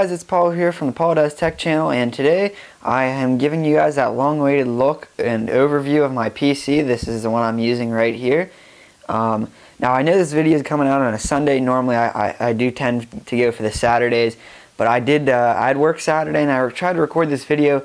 guys, it's Paul here from the Paul Does Tech channel, and today I am giving you guys that long-awaited look and overview of my PC. This is the one I'm using right here. Now I know this video is coming out on a Sunday. Normally I do tend to go for the Saturdays, but I had work Saturday and I tried to record this video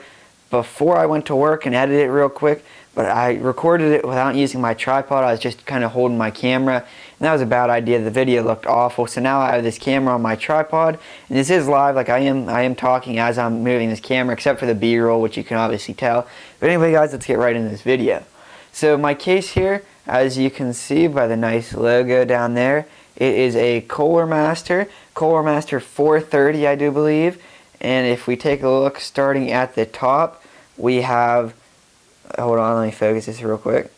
before I went to work and edit it real quick, but I recorded it without using my tripod. I was just kind of holding my camera, and that was a bad idea. The video looked awful, so now I have this camera on my tripod, and this is live. Like I am talking as I'm moving this camera, except for the B-roll, which you can obviously tell. But anyway, guys, let's get right into this video. So my case here, as you can see by the nice logo down there, it is a Cooler Master 430, I do believe. And if we take a look, starting at the top, we have, hold on, let me focus this real quick.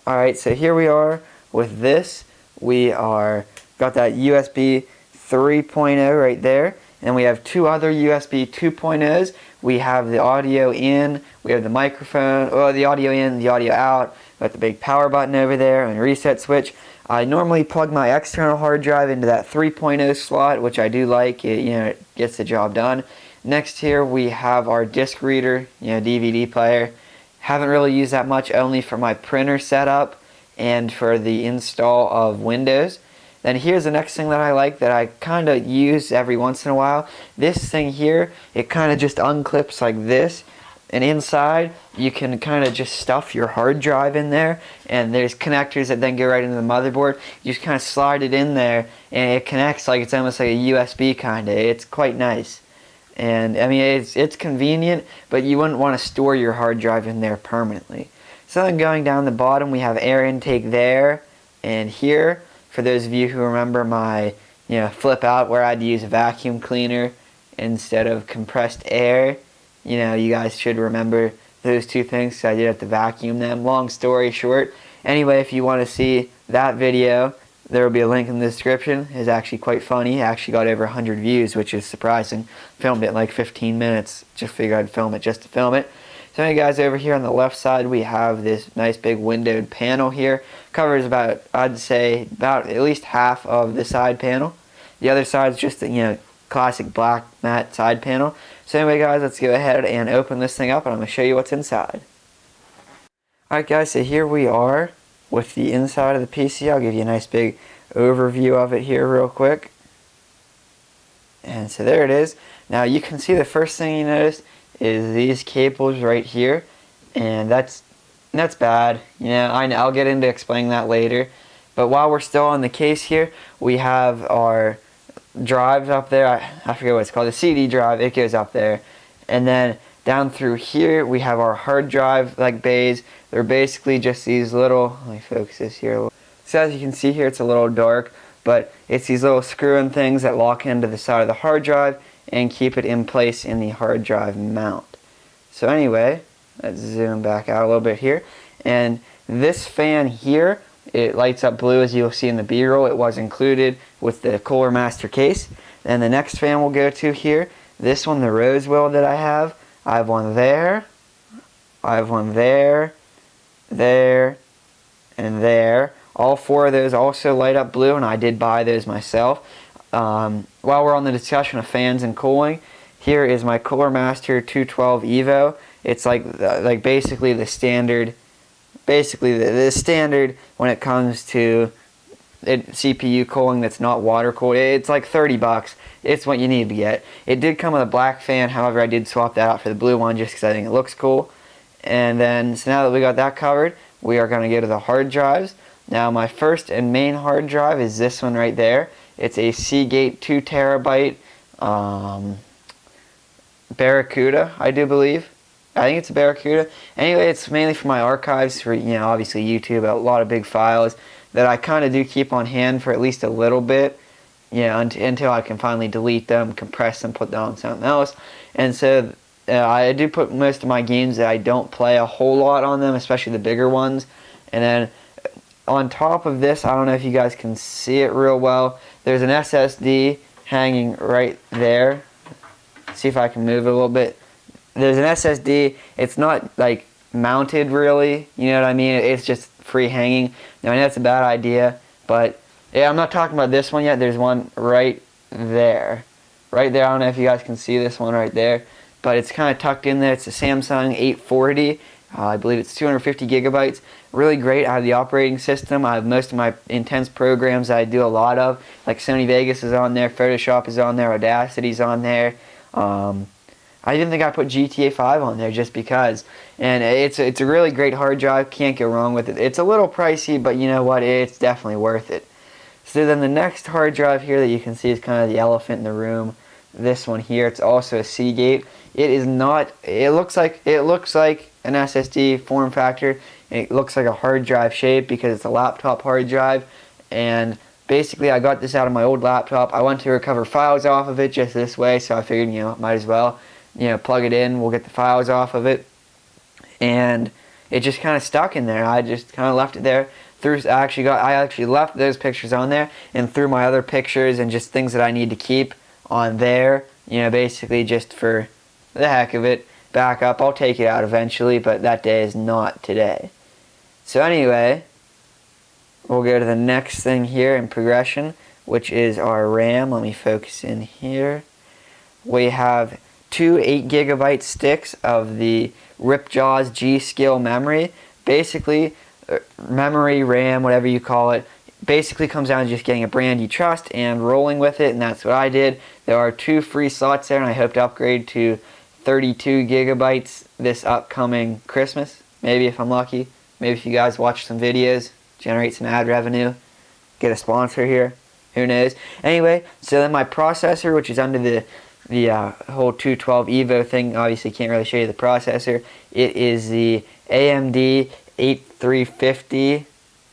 Alright, so here we are with this. We got that USB 3.0 right there, and we have two other USB 2.0s. We have the audio in, we have the microphone, well, the audio in, the audio out. We got the big power button over there and reset switch. I normally plug my external hard drive into that 3.0 slot, which I do like. It gets the job done. Next here we have our disc reader, DVD player. Haven't really used that much, only for my printer setup and for the install of Windows. Then here's the next thing that I like that I kind of use every once in a while. This thing here, it kind of just unclips like this, and inside you can kind of just stuff your hard drive in there, and there's connectors that then go right into the motherboard. You just kind of slide it in there and it connects like it's almost like a USB kind of. It's quite nice. And I mean, it's convenient, but you wouldn't want to store your hard drive in there permanently. So then going down the bottom, we have air intake there and here. For those of you who remember my flip out where I'd use a vacuum cleaner instead of compressed air, you guys should remember those two things, so I did have to vacuum them. Long story short, anyway, if you want to see that video, there will be a link in the description. It's actually quite funny. It actually got over 100 views, which is surprising. Filmed it in like 15 minutes. Just figured I'd film it just to film it. So anyway, guys, over here on the left side, we have this nice big windowed panel here. Covers about, I'd say, about at least half of the side panel. The other side is just the classic black matte side panel. So anyway, guys, let's go ahead and open this thing up, and I'm going to show you what's inside. Alright, guys, so here we are with the inside of the PC. I'll give you a nice big overview of it here real quick. And so there it is. Now you can see the first thing you notice is these cables right here, and that's bad. I'll get into explaining that later. But while we're still on the case here, we have our drives up there. I forget what it's called, the CD drive. It goes up there, and then down through here we have our hard drive like bays. They're basically just these little, let me focus this here. So as you can see here, it's a little dark, but it's these little screw-in things that lock into the side of the hard drive and keep it in place in the hard drive mount. So anyway, let's zoom back out a little bit here. And this fan here, it lights up blue, as you'll see in the B-roll. It was included with the Cooler Master case. Then the next fan we'll go to here, this one, the Rosewell that I have one there, I have one there, there, and there. All four of those also light up blue, and I did buy those myself. While we're on the discussion of fans and cooling, here is my Cooler Master 212 EVO. It's like basically the standard, the standard when it comes to CPU cooling that's not water cooled. It's like 30 bucks. It's what you need to get. It did come with a black fan, however I did swap that out for the blue one just because I think it looks cool. And then, so now that we got that covered, we are going to go to the hard drives. Now my first and main hard drive is this one right there. It's a Segate 2 terabyte Barracuda, I do believe. I think it's a Barracuda. Anyway, it's mainly for my archives for, obviously YouTube, a lot of big files that I kind of do keep on hand for at least a little bit, until I can finally delete them, compress them, put them on something else. And so I do put most of my games that I don't play a whole lot on them, especially the bigger ones. And then on top of this, I don't know if you guys can see it real well, there's an SSD hanging right there. Let's see if I can move it a little bit. There's an SSD. It's not like mounted really, you know what I mean? It's just free hanging. Now I know it's a bad idea, but yeah, I'm not talking about this one yet. There's one right there. right there. I don't know if you guys can see this one right there, but it's kind of tucked in there. It's a Samsung 840. I believe it's 250 gigabytes. Really great. I have the operating system. I have most of my intense programs that I do a lot of, like Sony Vegas is on there, Photoshop is on there, Audacity's on there. I even think I put GTA 5 on there just because. And it's a really great hard drive. Can't go wrong with it. It's a little pricey, but you know what? It's definitely worth it. So then the next hard drive here that you can see is kind of the elephant in the room. This one here, it's also a Segate. It is not. It looks like an SSD form factor. It looks like a hard drive shape because it's a laptop hard drive. And basically, I got this out of my old laptop. I went to recover files off of it just this way, so I figured, might as well, plug it in. We'll get the files off of it. And it just kind of stuck in there. I just kind of left it there. I actually left those pictures on there and threw my other pictures and just things that I need to keep on there. Basically just for the heck of it. Backup. I'll take it out eventually, but that day is not today. So anyway, we'll go to the next thing here in progression, which is our RAM. Let me focus in here. We have two 8 gigabyte sticks of the Ripjaws G.Skill memory. Basically, memory, RAM, whatever you call it, basically comes down to just getting a brand you trust and rolling with it, and that's what I did. There are 2 free slots there, and I hope to upgrade to 32 gigabytes this upcoming Christmas, maybe if I'm lucky. Maybe if you guys watch some videos, generate some ad revenue, get a sponsor here, who knows. Anyway, so then my processor, which is under the whole 212 EVO thing, obviously can't really show you the processor. It is the AMD 8350,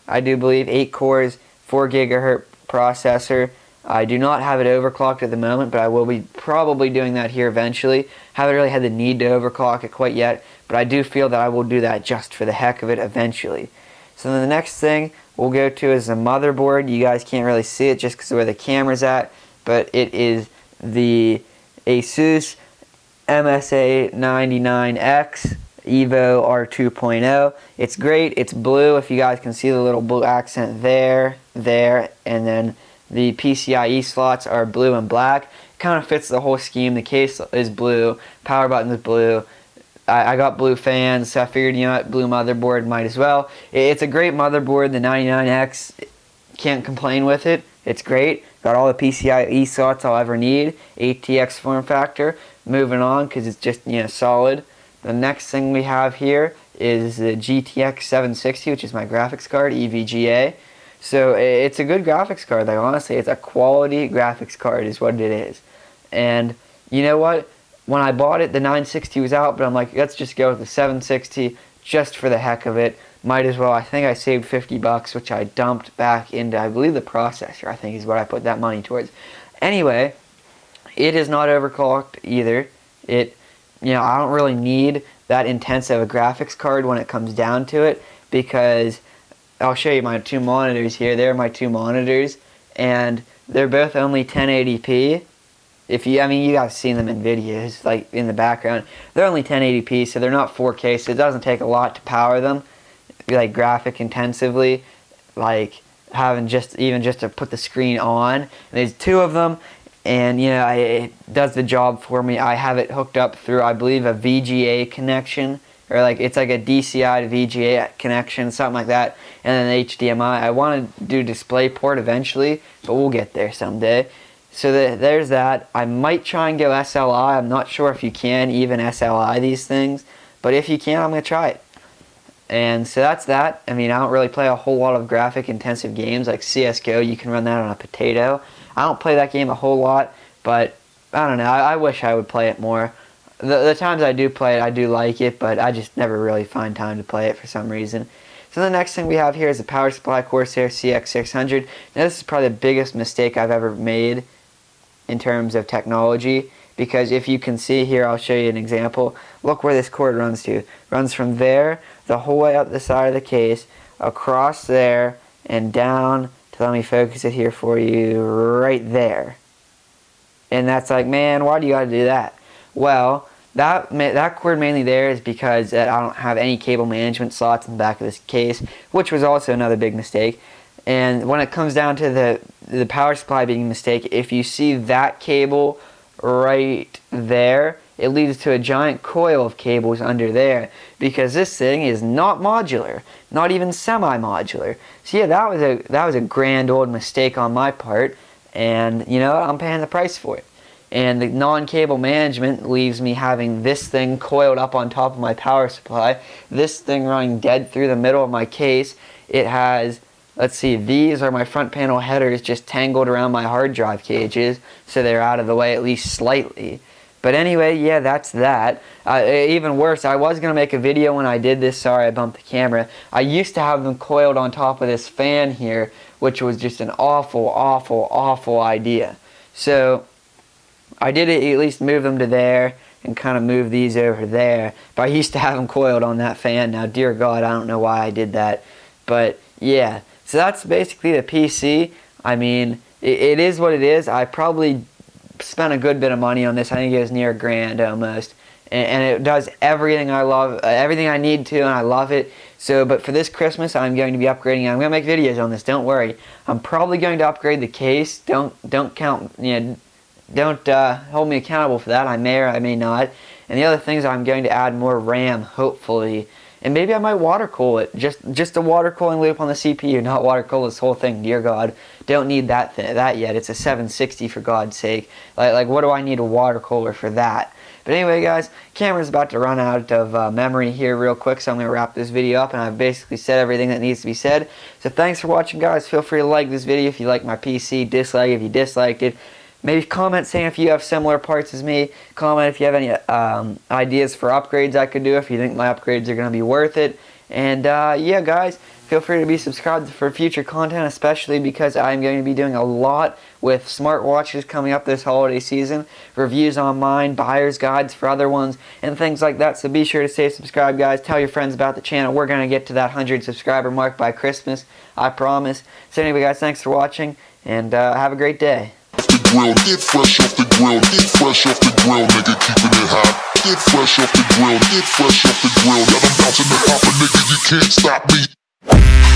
I do believe, 8 cores, 4 gigahertz processor. I do not have it overclocked at the moment, but I will be probably doing that here eventually. Haven't really had the need to overclock it quite yet, but I do feel that I will do that just for the heck of it eventually. So then the next thing we'll go to is the motherboard. You guys can't really see it just because of where the camera's at, but it is the ASUS MSA99X EVO R2.0. It's great. It's blue. If you guys can see the little blue accent there, and then the PCIe slots are blue and black. Kind of fits the whole scheme. The case is blue. Power button is blue. I got blue fans, so I figured, blue motherboard might as well. It's a great motherboard. The 99X, can't complain with it. It's great. Got all the PCIe slots I'll ever need. ATX form factor. Moving on because it's just, solid. The next thing we have here is the GTX 760, which is my graphics card, EVGA. So it's a good graphics card. Like, honestly, it's a quality graphics card is what it is. And you know what? When I bought it, the 960 was out, but I'm like, let's just go with the 760 just for the heck of it. Might as well. I think I saved $50, which I dumped back into, I believe, the processor, I think is what I put that money towards. Anyway, it is not overclocked either. I don't really need that intense of a graphics card when it comes down to it, because I'll show you my 2 monitors here. They're my 2 monitors, and they're both only 1080p. You guys have seen them in videos, like in the background. They're only 1080p, so they're not 4K, so it doesn't take a lot to power them, like graphic intensively, like having just to put the screen on. And there's 2 of them, and it does the job for me. I have it hooked up through, I believe, a VGA connection, or it's like a DCI to VGA connection, something like that, and then HDMI. I want to do DisplayPort eventually, but we'll get there someday. So there's that. I might try and go SLI. I'm not sure if you can even SLI these things, but if you can, I'm going to try it. And so that's that. I don't really play a whole lot of graphic intensive games like CSGO. You can run that on a potato. I don't play that game a whole lot, but I don't know. I wish I would play it more. The times I do play it, I do like it, but I just never really find time to play it for some reason. So the next thing we have here is the Power Supply Corsair CX600. Now this is probably the biggest mistake I've ever made in terms of technology, because if you can see here, I'll show you an example. Look where this cord runs to. It runs from there the whole way up the side of the case, across there, and down to, let me focus it here for you, right there. And that's like, man, why do you gotta do that? Well, that cord mainly there is because I don't have any cable management slots in the back of this case, which was also another big mistake. And when it comes down to the power supply being a mistake, if you see that cable right there, it leads to a giant coil of cables under there, because this thing is not modular, not even semi-modular. So yeah, that was a grand old mistake on my part, and you know, I'm paying the price for it. And the non-cable management leaves me having this thing coiled up on top of my power supply, this thing running dead through the middle of my case. It has, let's see, these are my front panel headers just tangled around my hard drive cages, so they're out of the way at least slightly. But anyway, yeah, that's that. Even worse, I was going to make a video when I did this. Sorry, I bumped the camera. I used to have them coiled on top of this fan here, which was just an awful, awful, awful idea. So I did at least move them to there and kind of move these over there. But I used to have them coiled on that fan. Now, dear God, I don't know why I did that. But yeah, so that's basically the PC. I mean, it is what it is. I probably spent a good bit of money on this. I think it was near $1,000 almost, and it does everything I love, everything I need to, and I love it. So, but for this Christmas, I'm going to be upgrading. I'm going to make videos on this. Don't worry. I'm probably going to upgrade the case. Don't count. You know, don't hold me accountable for that. I may or I may not. And the other thing is, I'm going to add more RAM, hopefully. And maybe I might water cool it. Just a water cooling loop on the CPU, not water cool this whole thing. Dear God, don't need that yet. It's a 760 for God's sake. Like what do I need a water cooler for that? But anyway, guys, camera's about to run out of memory here real quick, so I'm going to wrap this video up, and I've basically said everything that needs to be said. So thanks for watching, guys. Feel free to like this video if you like my PC, dislike if you disliked it. Maybe comment saying if you have similar parts as me. Comment if you have any ideas for upgrades I could do, if you think my upgrades are going to be worth it. And yeah, guys, feel free to be subscribed for future content, especially because I'm going to be doing a lot with smartwatches coming up this holiday season. Reviews on mine, buyer's guides for other ones, and things like that. So be sure to stay subscribed, guys. Tell your friends about the channel. We're going to get to that 100 subscriber mark by Christmas, I promise. So anyway, guys, thanks for watching, and have a great day. Get fresh off the grill, get fresh off the grill, nigga, keeping it hot. Get fresh off the grill, get fresh off the grill. Yeah, I'm bouncing the hopper, nigga, you can't stop me.